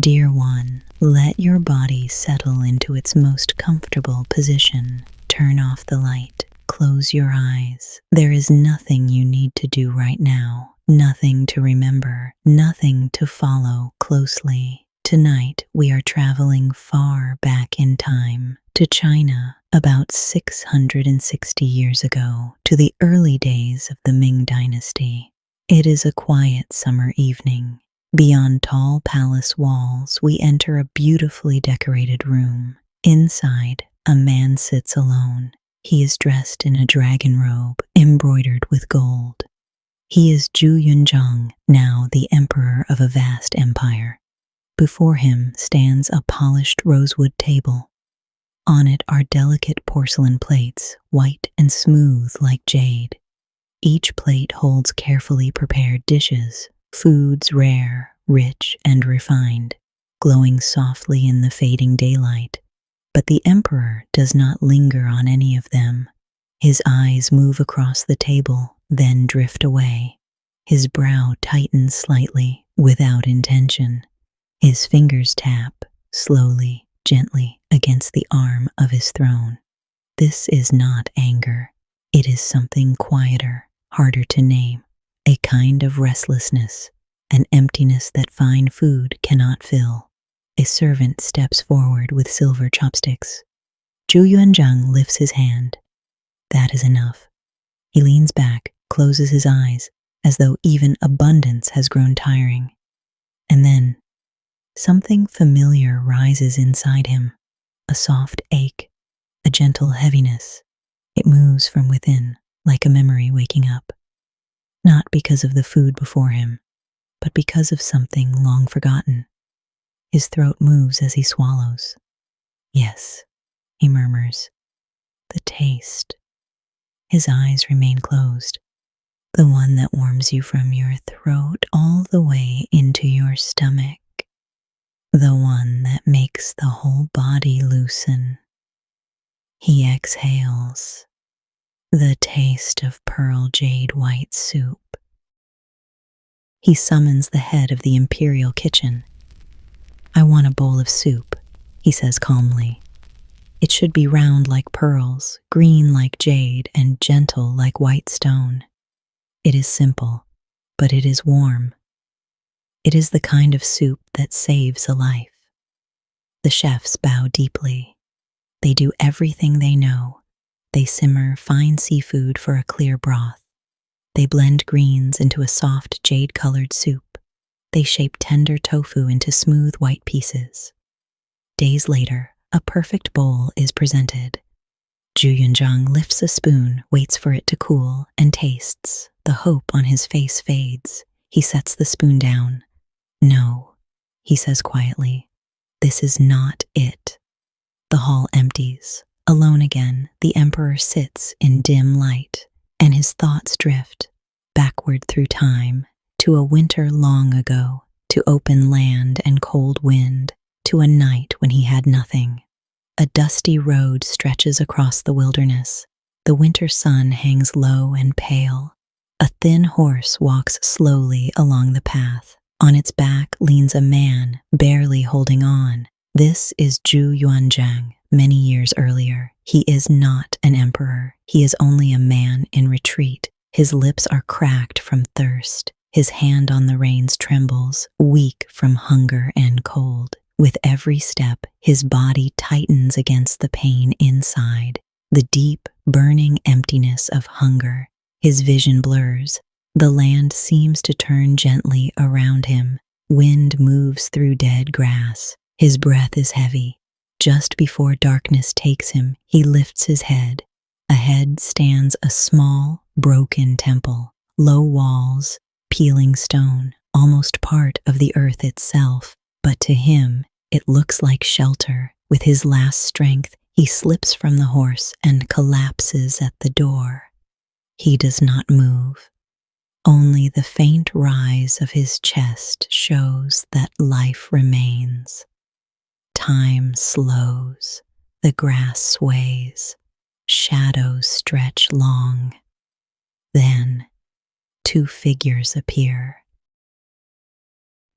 Dear one, let your body settle into its most comfortable position. Turn off the light. Close your eyes. There is nothing you need to do right now. Nothing to remember. Nothing to follow closely. Tonight, we are traveling far back in time to China, about 660 years ago, to the early days of the Ming Dynasty. It is a quiet summer evening. Beyond tall palace walls, we enter a beautifully decorated room. Inside, a man sits alone. He is dressed in a dragon robe embroidered with gold. He is Zhu Yunzhang, now the emperor of a vast empire. Before him stands a polished rosewood table. On it are delicate porcelain plates, white and smooth like jade. Each plate holds carefully prepared dishes, foods rare, rich, and refined, glowing softly in the fading daylight. But the emperor does not linger on any of them. His eyes move across the table, then drift away. His brow tightens slightly, without intention. His fingers tap, slowly, gently, against the arm of his throne. This is not anger. It is something quieter, harder to name, a kind of restlessness, an emptiness that fine food cannot fill. A servant steps forward with silver chopsticks. Zhu Yuanzhang lifts his hand. That is enough. He leans back, closes his eyes, as though even abundance has grown tiring. And then, something familiar rises inside him, a soft ache, a gentle heaviness. It moves from within, like a memory waking up. Not because of the food before him, but because of something long forgotten. His throat moves as he swallows. Yes, he murmurs. The taste. His eyes remain closed. The one that warms you from your throat all the way into your stomach. The one that makes the whole body loosen. He exhales. The taste of pearl jade white soup. He summons the head of the imperial kitchen. I want a bowl of soup, he says calmly. It should be round like pearls, green like jade, and gentle like white stone. It is simple, but it is warm. It is the kind of soup that saves a life. The chefs bow deeply. They do everything they know. They simmer fine seafood for a clear broth. They blend greens into a soft jade-colored soup. They shape tender tofu into smooth white pieces. Days later, a perfect bowl is presented. Zhu Yunzhang lifts a spoon, waits for it to cool, and tastes. The hope on his face fades. He sets the spoon down. No, he says quietly. This is not it. The hall empties. Alone again, the emperor sits in dim light, and his thoughts drift backward through time, to a winter long ago, to open land and cold wind, to a night when he had nothing. A dusty road stretches across the wilderness. The winter sun hangs low and pale. A thin horse walks slowly along the path. On its back leans a man, barely holding on. This is Zhu Yuanzhang, many years earlier. He is not an emperor. He is only a man in retreat. His lips are cracked from thirst. His hand on the reins trembles, weak from hunger and cold. With every step, his body tightens against the pain inside, the deep, burning emptiness of hunger. His vision blurs. The land seems to turn gently around him. Wind moves through dead grass. His breath is heavy. Just before darkness takes him, he lifts his head. Ahead stands a small, broken temple. Low walls, peeling stone, almost part of the earth itself. But to him, it looks like shelter. With his last strength, he slips from the horse and collapses at the door. He does not move. Only the faint rise of his chest shows that life remains. Time slows. The grass sways. Shadows stretch long. Then, two figures appear.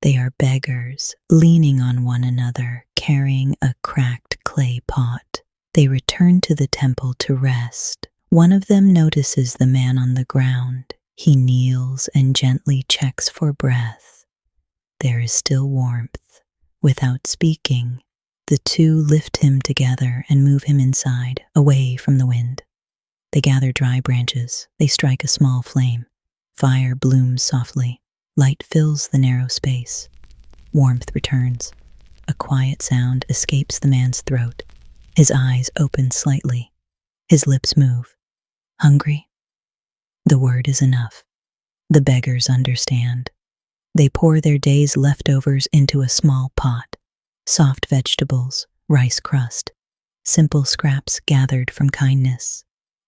They are beggars, leaning on one another, carrying a cracked clay pot. They return to the temple to rest. One of them notices the man on the ground. He kneels and gently checks for breath. There is still warmth. Without speaking, the two lift him together and move him inside, away from the wind. They gather dry branches. They strike a small flame. Fire blooms softly. Light fills the narrow space. Warmth returns. A quiet sound escapes the man's throat. His eyes open slightly. His lips move. Hungry? The word is enough. The beggars understand. They pour their day's leftovers into a small pot. Soft vegetables, rice crust, simple scraps gathered from kindness.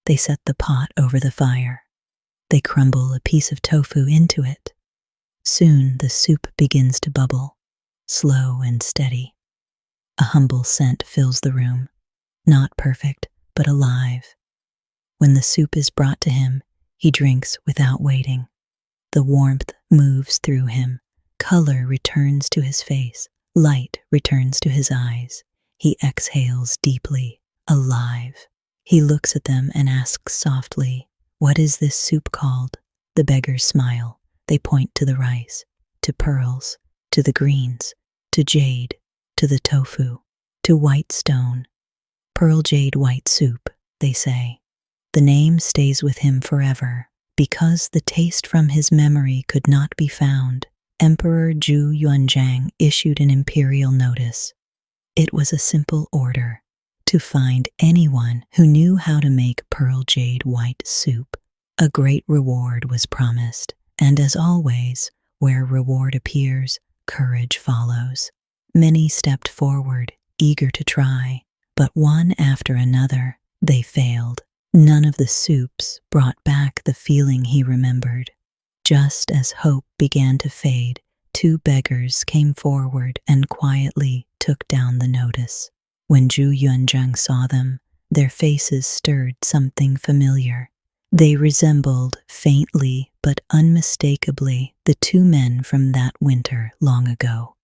They set the pot over the fire. They crumble a piece of tofu into it. Soon the soup begins to bubble, slow and steady. A humble scent fills the room, not perfect, but alive. When the soup is brought to him, he drinks without waiting. The warmth moves through him. Color returns to his face. Light returns to his eyes. He exhales deeply, alive. He looks at them and asks softly, "What is this soup called?" The beggars smile. They point to the rice, to pearls, to the greens, to jade, to the tofu, to white stone. "Pearl jade white soup," they say. The name stays with him forever. Because the taste from his memory could not be found, Emperor Zhu Yuanzhang issued an imperial notice. It was a simple order: to find anyone who knew how to make pearl jade white soup. A great reward was promised, and as always, where reward appears, courage follows. Many stepped forward, eager to try, but one after another, they failed. None of the soups brought back the feeling he remembered. Just as hope began to fade, two beggars came forward and quietly took down the notice. When Zhu Yuanzhang saw them, their faces stirred something familiar. They resembled, faintly but unmistakably, the two men from that winter long ago.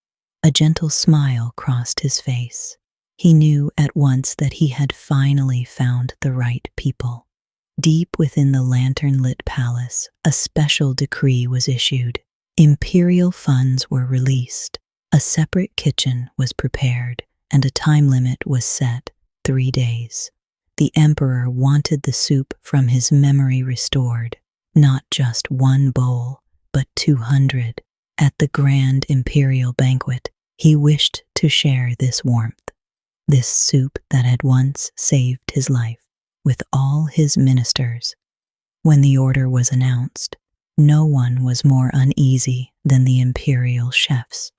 A gentle smile crossed his face. He knew at once that he had finally found the right people. Deep within the lantern-lit palace, a special decree was issued. Imperial funds were released. A separate kitchen was prepared, and a time limit was set, 3 days. The emperor wanted the soup from his memory restored, not just one bowl, but 200. At the grand imperial banquet, he wished to share this warmth. This soup that had once saved his life, with all his ministers. When the order was announced, no one was more uneasy than the imperial chefs.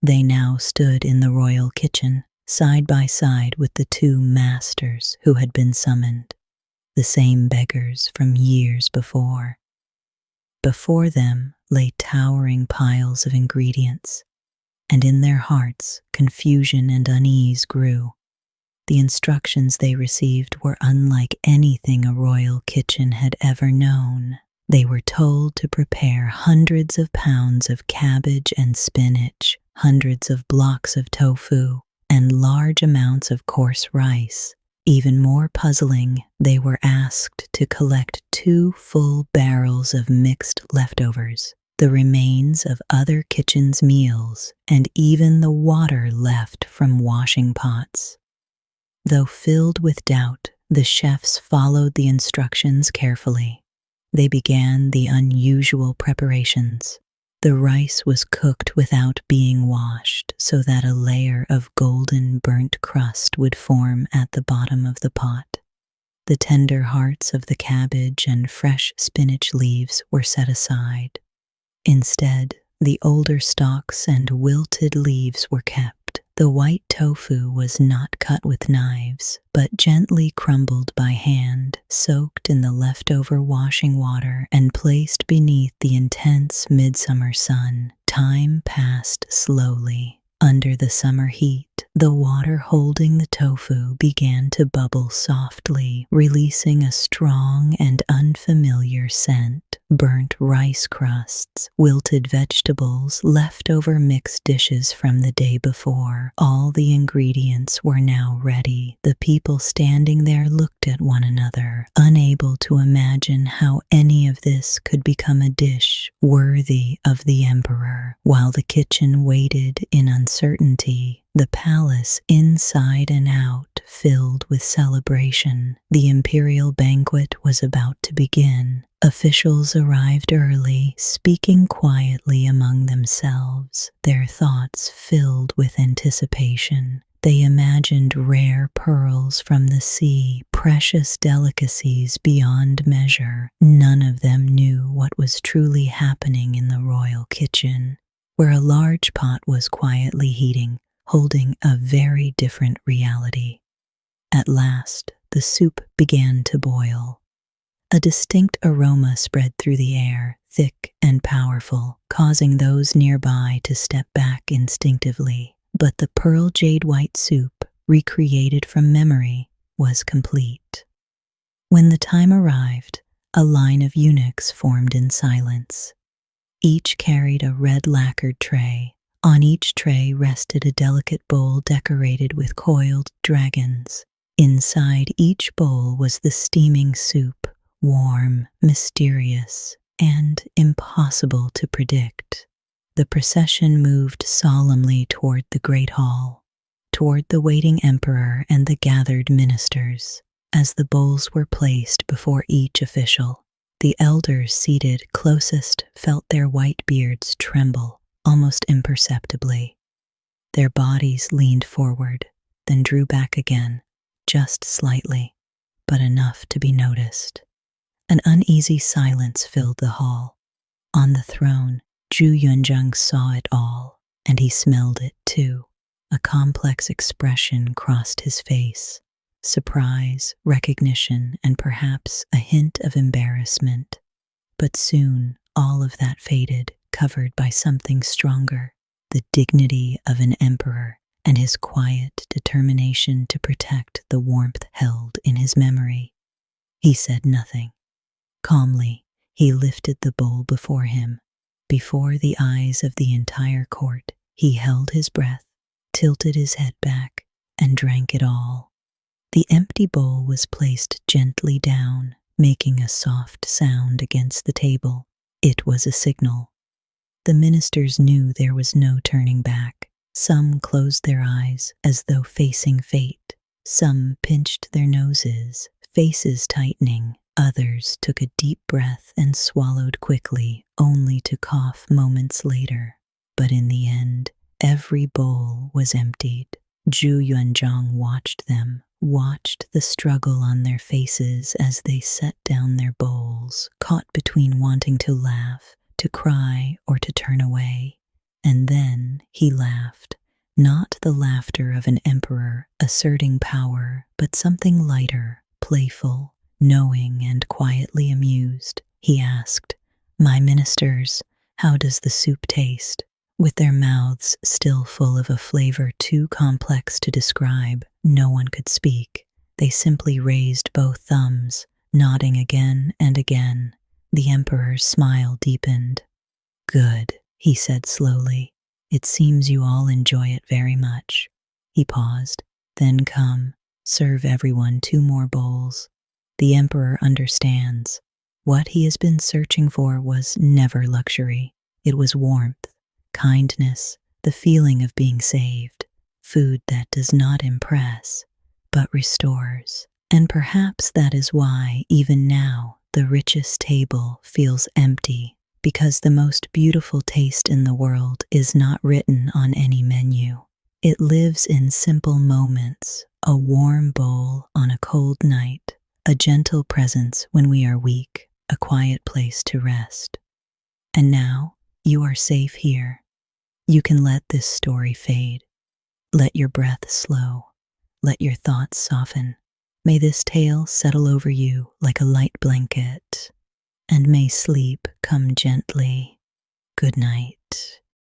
They now stood in the royal kitchen, side by side with the two masters who had been summoned, the same beggars from years before. Before them lay towering piles of ingredients, and in their hearts confusion and unease grew. The instructions they received were unlike anything a royal kitchen had ever known. They were told to prepare hundreds of pounds of cabbage and spinach, hundreds of blocks of tofu, and large amounts of coarse rice. Even more puzzling, they were asked to collect 2 full barrels of mixed leftovers, the remains of other kitchens' meals, and even the water left from washing pots. Though filled with doubt, the chefs followed the instructions carefully. They began the unusual preparations. The rice was cooked without being washed so that a layer of golden burnt crust would form at the bottom of the pot. The tender hearts of the cabbage and fresh spinach leaves were set aside. Instead, the older stalks and wilted leaves were kept. The white tofu was not cut with knives, but gently crumbled by hand, soaked in the leftover washing water, and placed beneath the intense midsummer sun. Time passed slowly. Under the summer heat, the water holding the tofu began to bubble softly, releasing a strong and unfamiliar scent. burnt rice crusts, wilted vegetables, leftover mixed dishes from the day before. All the ingredients were now ready. The people standing there looked at one another, unable to imagine how any of this could become a dish worthy of the emperor. While the kitchen waited in uncertainty, the palace, inside and out, filled with celebration. The imperial banquet was about to begin. Officials arrived early, speaking quietly among themselves, their thoughts filled with anticipation. They imagined rare pearls from the sea, precious delicacies beyond measure. None of them knew what was truly happening in the royal kitchen, where a large pot was quietly heating, holding a very different reality. At last, the soup began to boil. A distinct aroma spread through the air, thick and powerful, causing those nearby to step back instinctively. But the pearl jade white soup, recreated from memory, was complete. When the time arrived, a line of eunuchs formed in silence. Each carried a red lacquered tray. On each tray rested a delicate bowl decorated with coiled dragons. Inside each bowl was the steaming soup, warm, mysterious, and impossible to predict. The procession moved solemnly toward the great hall, toward the waiting emperor and the gathered ministers. As the bowls were placed before each official, the elders seated closest felt their white beards tremble almost imperceptibly. Their bodies leaned forward, then drew back again, just slightly, but enough to be noticed. An uneasy silence filled the hall. On the throne, Zhu Yuanzhang saw it all, and he smelled it too. A complex expression crossed his face: surprise, recognition, and perhaps a hint of embarrassment. But soon all of that faded, covered by something stronger: the dignity of an emperor and his quiet determination to protect the warmth held in his memory. He said nothing. Calmly, he lifted the bowl before him. Before the eyes of the entire court, he held his breath, tilted his head back, and drank it all. The empty bowl was placed gently down, making a soft sound against the table. It was a signal. The ministers knew there was no turning back. Some closed their eyes as though facing fate. Some pinched their noses, faces tightening. Others took a deep breath and swallowed quickly, only to cough moments later. But in the end, every bowl was emptied. Zhu Yuanzhang watched them, watched the struggle on their faces as they set down their bowls, caught between wanting to laugh, to cry, or to turn away. And then he laughed, not the laughter of an emperor asserting power, but something lighter, playful, knowing, and quietly amused. He asked, "My ministers, how does the soup taste?" With their mouths still full of a flavor too complex to describe, no one could speak. They simply raised both thumbs, nodding again and again. The emperor's smile deepened. "Good," he said slowly. "It seems you all enjoy it very much." He paused. "Then come, serve everyone 2 more bowls. The emperor understands. What he has been searching for was never luxury. It was warmth, kindness, the feeling of being saved, food that does not impress, but restores. And perhaps that is why, even now, the richest table feels empty, because the most beautiful taste in the world is not written on any menu. It lives in simple moments: a warm bowl on a cold night, a gentle presence when we are weak, a quiet place to rest. And now, you are safe here. You can let this story fade. Let your breath slow. Let your thoughts soften. May this tale settle over you like a light blanket, and may sleep come gently. Good night.